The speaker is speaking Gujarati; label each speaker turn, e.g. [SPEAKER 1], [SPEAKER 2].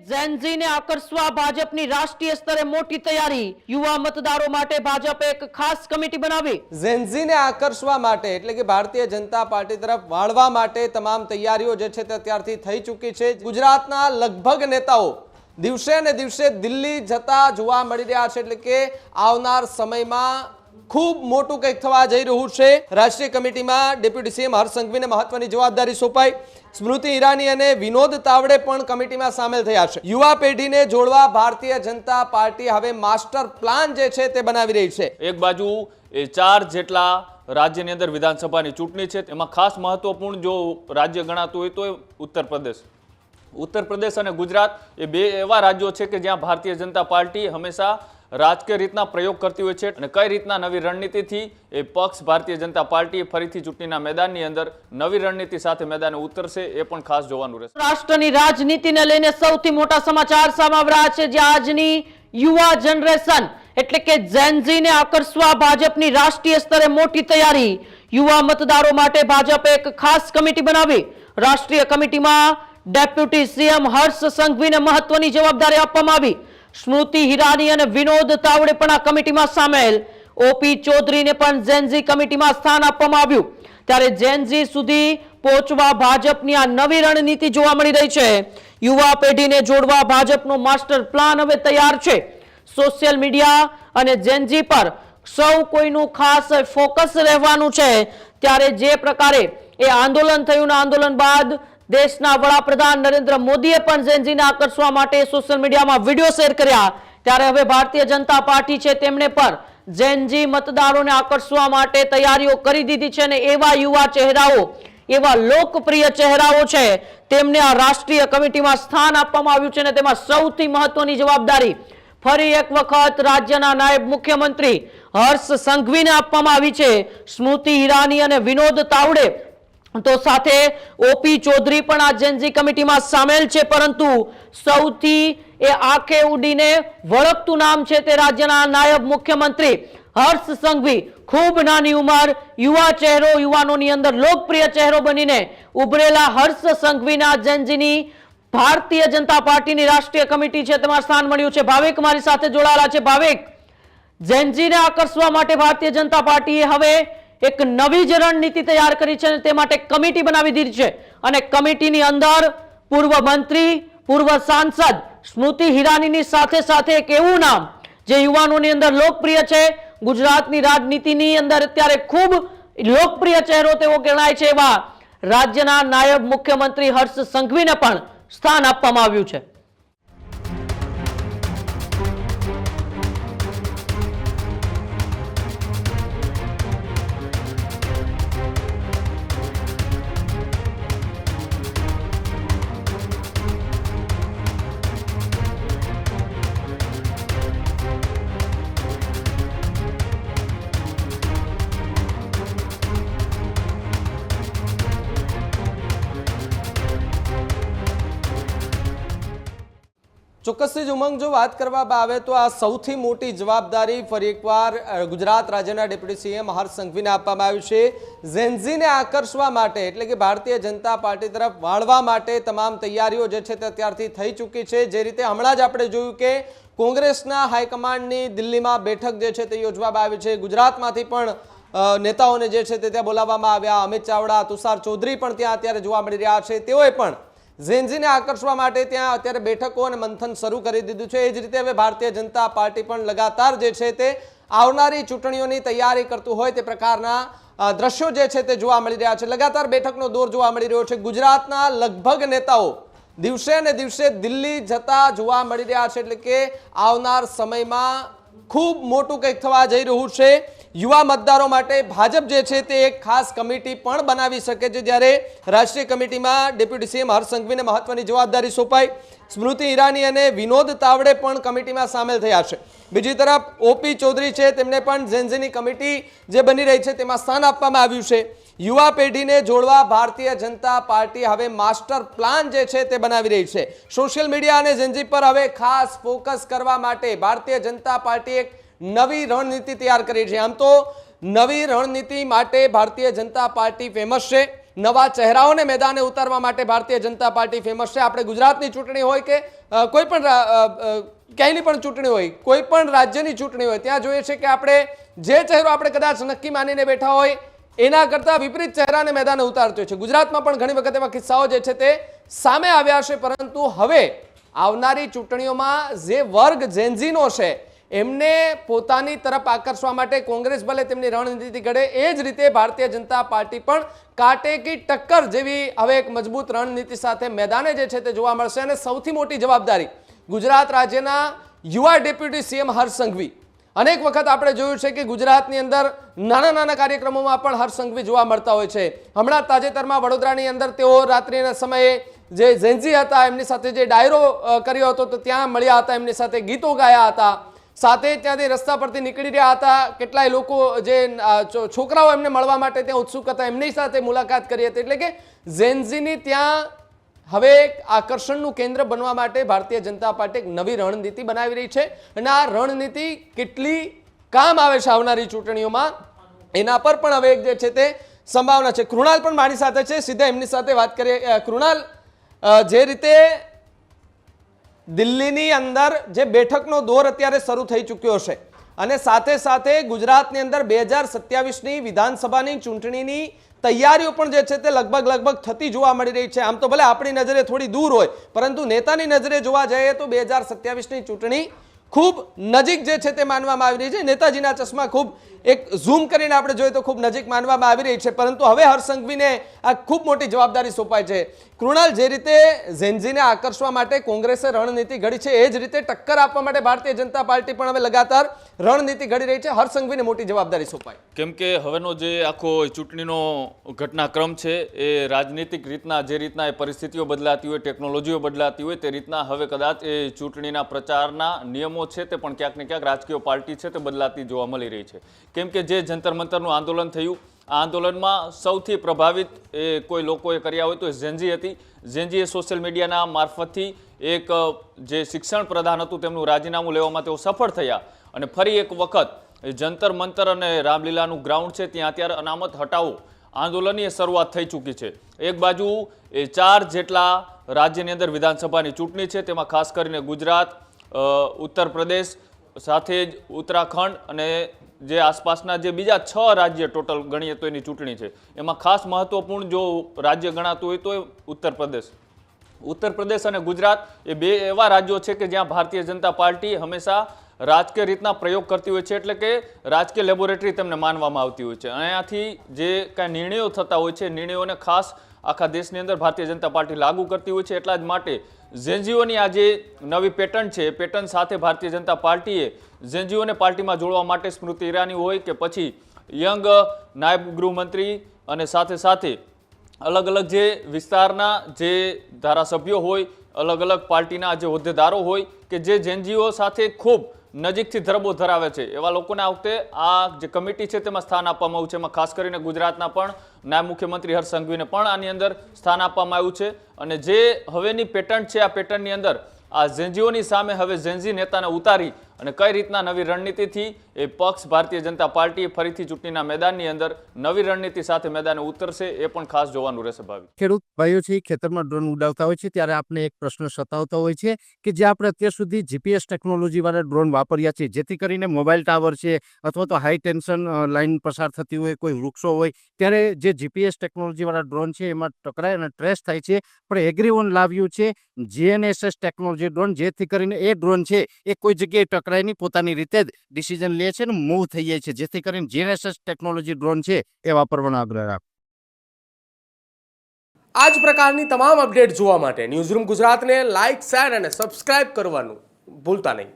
[SPEAKER 1] ઝેનઝીને આકર્ષવા ભાજપની રાષ્ટ્રીય સ્તરે મોટી તૈયારી, યુવા મતદારો માટે ભાજપે એક ખાસ કમિટી બનાવી।
[SPEAKER 2] ઝેનઝીને આકર્ષવા માટે એટલે કે ભારતીય જનતા પાર્ટી તરફ વાળવા માટે તમામ તૈયારીઓ જે છે તે અત્યારથી થઈ ચૂકી છે। ગુજરાતના લગભગ નેતાઓ દિવસે ને દિવસે દિલ્હી જતા જોવા મળી રહ્યા છે, એટલે કે આવનાર સમયમાં ખૂબ મોટું કંઈક થવા જઈ રહ્યું છે। રાષ્ટ્રીય કમિટીમાં ડેપ્યુટી સીએમ હર્ષ સંઘવીને મહત્વની જવાબદારી સોંપાઈ। સ્મૃતિ ઈરાની અને વિનોદ તાવડે પણ કમિટીમાં સામેલ થયા છે। યુવા પેઢીને જોડવા ભારતીય જનતા પાર્ટી હવે માસ્ટર પ્લાન જે છે તે બનાવી રહી છે।
[SPEAKER 3] એક બાજુ એ 4 જેટલા રાજ્યની અંદર વિધાનસભાની ચૂંટણી છે, એમાં ખાસ મહત્વપૂર્ણ જો રાજ્ય ગણાતું હોય તો ઉત્તર પ્રદેશ અને ગુજરાત એ બે એવા રાજ્યો છે કે જ્યાં ભારતીય જનતા પાર્ટી હંમેશા રાજકીય રીતના પ્રયોગ કરતી હોય છે અને કઈ રીતના નવી રણનીતિથી એ પક્ષ ભારતીય જનતા પાર્ટી ફરીથી ચૂંટણીના મેદાનની અંદર નવી રણનીતિ સાથે મેદાને ઉતરશે એ પણ ખાસ જોવાનું રહેશે।
[SPEAKER 1] રાષ્ટ્રની રાજનીતિને લઈને સૌથી મોટા સમાચાર સામે આવી રહ્યા છે, જ્યાં આજની યુવા જનરેશન એટલે કે ઝેનઝીને આકર્ષવા ભાજપની રાષ્ટ્રીય સ્તરે મોટી તૈયારી, યુવા મતદારો માટે ભાજપે એક ખાસ કમિટી બનાવી। રાષ્ટ્રીય કમિટીમાં ડેપ્યુટી સીએમ હર્ષ સંઘવીને મહત્વની જવાબદારી આપવામાં આવી। સ્મૃતિ ઈરાની અને વિનોદ તાવડે પણ આ કમિટીમાં સામેલ। ઓપી ચૌધરીને પણ ઝેનઝી કમિટીમાં સ્થાન આપવામાં આવ્યું। ત્યારે ઝેનઝી સુધી પહોંચવા ભાજપની આ નવી રણનીતિ જોવા મળી રહી છે। યુવા પેઢીને જોડવા ભાજપનો માસ્ટર પ્લાન હવે તૈયાર છે। સોશિયલ મીડિયા અને ઝેનઝી પર સૌ કોઈનું ખાસ ફોકસ રહેવાનું છે। ત્યારે જે પ્રકારે એ આંદોલન થયું, આંદોલન બાદ દેશના વડાપ્રધાન નરેન્દ્ર મોદીએ પણ ઝેનઝીને આકર્ષવા માટે સોશિયલ મીડિયામાં વિડીયો શેર કર્યા। ત્યારે હવે ભારતીય જનતા પાર્ટી છે તેમણે પણ ઝેનઝી મતદારોને આકર્ષવા માટે તૈયારીઓ કરી દીધી છે અને એવા યુવા ચહેરાઓ, એવા લોકપ્રિય ચહેરાઓ છે તેમને આ રાષ્ટ્રીય કમિટીમાં સ્થાન આપવામાં આવ્યું છે અને તેમાં સૌથી મહત્વની જવાબદારી ફરી એક વખત રાજ્યના નાયબ મુખ્યમંત્રી હર્ષ સંઘવીને આપવામાં આવી છે। સ્મૃતિ ઈરાની અને વિનોદ તાવડે તો સાથે ઓપી ચૌધરી પણ આ ઝેનઝી કમિટીમાં સામેલ છે, પરંતુ સૌથી એ આંખે ઉડીને વળગતું નામ છે તે રાજ્યના નાયબ મુખ્યમંત્રી હર્ષ સંઘવી। ખૂબ નાની ઉંમર, યુવા ચહેરો, યુવાનોની અંદર લોકપ્રિય ચહેરો બનીને ઉભરેલા હર્ષ સંઘવીના ઝેનઝીની ભારતીય જનતા પાર્ટીની રાષ્ટ્રીય કમિટી છે તેમાં સ્થાન મળ્યું છે। ભાવિક મારી સાથે જોડાયેલા છે। ભાવિક, ઝેનઝીને આકર્ષવા માટે ભારતીય જનતા પાર્ટીએ હવે એક નવી જ રણનીતિ તૈયાર કરી છે, તે માટે કમિટી બનાવી દીધી છે અને કમિટીની અંદર પૂર્વ મંત્રી, પૂર્વ સાંસદ સ્મૃતિ ઈરાનીની સાથે સાથે એક એવું નામ જે યુવાનોની અંદર લોકપ્રિય છે, ગુજરાતની રાજનીતિની અંદર અત્યારે ખૂબ લોકપ્રિય ચહેરો તેવો ગણાય છે, એવા રાજ્યના નાયબ મુખ્યમંત્રી હર્ષ સંઘવીને પણ સ્થાન આપવામાં આવ્યું છે।
[SPEAKER 2] ચોક્કસથી જ ઉમંગ, જો વાત કરવામાં આવે તો આ સૌથી મોટી જવાબદારી ફરી એકવાર ગુજરાત રાજ્યના ડેપ્યુટી સીએમ હર્ષ સંઘવીને આપવામાં આવ્યું છે। ઝેનઝીને આકર્ષવા માટે એટલે કે ભારતીય જનતા પાર્ટી તરફ વાળવા માટે તમામ તૈયારીઓ જે છે તે અત્યારથી થઈ ચૂકી છે। જે રીતે હમણાં જ આપણે જોયું કે કોંગ્રેસના હાઈકમાન્ડની દિલ્હીમાં બેઠક જે છે તે યોજવામાં આવી છે। ગુજરાતમાંથી પણ નેતાઓને જે છે તે ત્યાં બોલાવવામાં આવ્યા। અમિત ચાવડા, તુષાર ચૌધરી પણ ત્યાં અત્યારે જોવા મળી રહ્યા છે। તેઓએ પણ ઝેનઝીને આકર્ષવા માટે ત્યાં અત્યારે બેઠકો અને મંથન શરૂ કરી દીધું છે। એ જ રીતે હવે ભારતીય જનતા પાર્ટી પણ લગાતાર જે છે તે આવનારી ચૂંટણીઓની તૈયારી કરતું હોય તે પ્રકારના દ્રશ્યો જે છે તે જોવા મળી રહ્યા છે। લગાતાર બેઠકનો દોર જોવા મળી રહ્યો છે। ગુજરાતના લગભગ નેતાઓ દિવસે ને દિવસે દિલ્હી જતા જોવા મળી રહ્યા છે, એટલે કે આવનાર સમયમાં ખૂબ મોટું કંઈક થવા જઈ રહ્યું છે। યુવા મતદારો માટે ભાજપ જે છે તે એક ખાસ કમિટી પણ બનાવી શકે છે, જ્યારે રાષ્ટ્રીય કમિટીમાં ડેપ્યુટી સીએમ હર્ષ સંઘવીને મહત્વની જવાબદારી સોંપાઈ। સ્મૃતિ ઈરાની અને વિનોદ તાવડે પણ કમિટીમાં સામેલ થયા છે। બીજી તરફ ઓપી ચૌધરી છે, તેમને પણ ઝેનઝીની કમિટી જે બની રહી છે તેમાં સ્થાન આપવામાં આવ્યું છે। યુવા પેઢીને જોડવા ભારતીય જનતા પાર્ટી હવે માસ્ટર પ્લાન જે છે તે બનાવી રહી છે। સોશિયલ મીડિયા અને ઝેનઝી પર હવે ખાસ ફોકસ કરવા માટે ભારતીય જનતા પાર્ટી એક નવી રણનીતિ તૈયાર કરી છે। આમ તો નવી રણનીતિ માટે ભારતીય જનતા પાર્ટી ફેમસ છે, નવા ચહેરાઓને મેદાને ઉતારવા માટે ભારતીય જનતા પાર્ટી ફેમસ છે. આપણે ગુજરાતની ચૂંટણી હોય કે કોઈ પણ ક્યાંયની પણ ચૂંટણી હોય, કોઈ પણ રાજ્યની ચૂંટણી હોય, ત્યાં જોઈએ છે કે આપણે જે ચહેરો આપણે કદાચ નક્કી માનીને બેઠા હોય એના કરતાં વિપરીત ચહેરાને મેદાને ઉતારતો છે. ગુજરાતમાં પણ ઘણી વખત એવા કિસ્સાઓ જે છે તે સામે આવ્યા છે. પરંતુ હવે આવનારી ચૂંટણીઓમાં જે વર્ગ જેન્ઝીનો છે એમને પોતાની તરફ આકર્ષવા માટે કોંગ્રેસ ભલે તેમની રણનીતિ ઘડે, એ જ રીતે ભારતીય જનતા પાર્ટી પણ કાંટે કી ટક્કર જેવી હવે એક મજબૂત રણનીતિ સાથે મેદાને જે છે તે જોવા મળશે. અને સૌથી મોટી જવાબદારી ગુજરાત રાજ્યના યુવા ડેપ્યુટી સીએમ હર્ષ સંઘવી. અનેક વખત આપણે જોયું છે કે ગુજરાતની અંદર નાના નાના કાર્યક્રમોમાં પણ હર્ષ સંઘવી જોવા મળતા હોય છે. હમણાં તાજેતરમાં વડોદરાની અંદર તેઓ રાત્રિના સમયે જે જેન્ઝી હતા એમની સાથે જે ડાયરો કર્યો હતો તો ત્યાં મળ્યા હતા, એમની સાથે ગીતો ગાયા હતા, સાથે ત્યાંથી રસ્તા પરથી નીકળી રહ્યા હતા. કેટલાય લોકો જે છોકરાઓ એમને મળવા માટે ત્યાં ઉત્સુક હતા, એમની સાથે મુલાકાત કરી હતી. એટલે કે જેન્ઝીની ત્યાં હવે એક આકર્ષણનું કેન્દ્ર બનવા માટે ભારતીય જનતા પાર્ટી એક નવી રણનીતિ બનાવી રહી છે. અને આ રણનીતિ કેટલી કામ આવે છે આવનારી ચૂંટણીઓમાં એના પર પણ હવે એક જે છે તે સંભાવના છે. કૃણાલ પણ મારી સાથે છે, સીધા એમની સાથે વાત કરીએ. કૃણાલ, જે રીતે દિલ્હીની અંદર જે બેઠકનો દોર અત્યારે શરૂ થઈ ચૂક્યો છે અને સાથે સાથે ગુજરાતની અંદર 2027ની વિધાનસભાની ચૂંટણીની તૈયારીઓ પણ જે છે તે લગભગ થતી જોવા મળી રહી છે. આમ તો ભલે આપણી નજરે થોડી દૂર હોય, પરંતુ નેતાની નજરે જોવા જઈએ તો 2027ની ચૂંટણી ખૂબ નજીક જે છે તે માનવામાં આવી રહી છે. નેતાજીના ચશ્મા ખૂબ એક ઝૂમ કરીને આપણે જોઈએ તો ખૂબ નજીક માનવામાં આવી રહી છે. પરંતુ હવે હર્ષ સંઘવીને આ ખૂબ મોટી જવાબદારી સોંપાય છે. કૃણાલ, જે રીતે જેન્ઝીને આકર્ષવા માટે કોંગ્રેસે રણનીતિ ઘડી છે એ જ રીતે ટક્કર આપવા માટે ભારતીય જનતા પાર્ટી પણ હવે લગાતાર રણનીતિ ઘડી રહી છે. હર્ષ સંઘવીને મોટી જવાબદારી સોંપાય.
[SPEAKER 3] કેમ કે હવેનો જે આખો ચૂંટણીનો ઘટનાક્રમ છે એ રાજનીતિક રીતના જે રીતના એ પરિસ્થિતિઓ બદલાતી હોય, ટેકનોલોજીઓ બદલાતી હોય તે રીતના હવે કદાચ એ ચૂંટણીના પ્રચારના નિયમો છે તે પણ ક્યાંક ને ક્યાંક રાજકીય પાર્ટી છે તે બદલાતી જોવા મળી રહી છે. કેમ કે જે જંતર મંતરનું આંદોલન થયું, આ આંદોલનમાં સૌથી પ્રભાવિત એ કોઈ લોકોએ કર્યા હોય તો જેન્ઝી હતી. જેન્ઝીએ સોશિયલ મીડિયાના મારફતથી એક જે શિક્ષણ પ્રધાન હતું તેમનું રાજીનામું લેવામાં તેઓ સફળ થયા અને ફરી એક વખત જંતર મંતર અને રામલીલાનું ગ્રાઉન્ડ છે ત્યાં અત્યારે અનામત હટાવો આંદોલનની શરૂઆત થઈ ચૂકી છે. એક બાજુ એ 4 જેટલા રાજ્યની અંદર વિધાનસભાની ચૂંટણી છે, તેમાં ખાસ કરીને ગુજરાત, ઉત્તર પ્રદેશ, સાથે જ ઉત્તરાખંડ અને જે આસપાસના જે બીજા 6 રાજ્ય ટોટલ ગણીએ તો એની ચૂંટણી છે. એમાં ખાસ મહત્વપૂર્ણ જો રાજ્ય ગણાતું હોય તો ઉત્તર પ્રદેશ અને ગુજરાત એ 2 એવા રાજ્યો છે કે જ્યાં ભારતીય જનતા પાર્ટી હંમેશા રાજકીય રીતના પ્રયોગ કરતી હોય છે. એટલે કે રાજકીય લેબોરેટરી તેમને માનવામાં આવતી હોય છે. અહીંયાથી જે કાંઈ નિર્ણયો થતા હોય છે, નિર્ણયોને ખાસ આખા દેશની અંદર ભારતીય જનતા પાર્ટી લાગુ કરતી હોય છે. એટલા જ માટે જેન્ઝીઓની આ જે નવી પેટર્ન છે એ પેટર્ન સાથે ભારતીય જનતા પાર્ટીએ જેન્ઝીઓને પાર્ટીમાં જોડવા માટે સ્મૃતિ ઈરાની હોય કે પછી યંગ નાયબ ગૃહમંત્રી અને સાથે સાથે અલગ અલગ જે વિસ્તારના જે ધારાસભ્યો હોય, અલગ અલગ પાર્ટીના જે હોદ્દેદારો હોય કે જે જેન્ઝીઓ સાથે ખૂબ નજીકથી ધરબો ધરાવે છે એવા લોકોને આ વખતે આ જે કમિટી છે તેમાં સ્થાન આપવામાં આવ્યું છે. એમાં ખાસ કરીને ગુજરાતના પણ નાયબ મુખ્યમંત્રી હર્ષ સંઘવીને પણ આની અંદર સ્થાન આપવામાં આવ્યું છે. અને જે હવેની પેટર્ન છે આ પેટર્નની અંદર આ જેન્ઝીઓની સામે હવે જેન્ઝી નેતાને ઉતારી અને કઈ રીતના નવી રણનીતિથી એ પક્ષ ભારતીય જનતા પાર્ટી ફરીથી ચૂંટણીના મેદાનની અંદર નવી રણનીતિ સાથે મેદાને ઉતરશે એ પણ ખાસ જોવાનું રહેશે. ભાવિ
[SPEAKER 4] ખેડૂત ભાઈઓ છે ખેતરમાં ડ્રોન ઉડાવતા હોય છે ત્યારે આપણે એક પ્રશ્ન સતાવતો હોય છે કે જે આપણે અત્યાર સુધી જીપીએસ ટેકનોલોજી વાળા ડ્રોન વાપર્યા છે, જેથી કરીને મોબાઈલ ટાવર છે અથવા તો હાઈ ટેન્શન લાઈન પસાર થતી હોય, કોઈ વૃક્ષો હોય, ત્યારે જે જીપીએસ ટેકનોલોજી વાળા ડ્રોન છે એમાં ટકરાય અને ટ્રેસ થાય છે. પણ એગ્રીઓન લાવ્યું છે GNSS ટેકનોલોજી ડ્રોન, જેથી કરીને એ ડ્રોન છે એ કોઈ જગ્યાએ ટકરાયની પોતાની રીતે જ ડિસિઝન લે છે અને મૂવ થઈ જાય છે, જેથી કરીને GNSS ટેકનોલોજી ડ્રોન છે એ વાપરવાનો આગ્રહ રાખો.
[SPEAKER 2] આ જ પ્રકારની તમામ અપડેટ જોવા માટે ન્યૂઝરૂમ ગુજરાતને લાઇક, શેર અને સબસ્ક્રાઇબ કરવાનું ભૂલતા નહીં.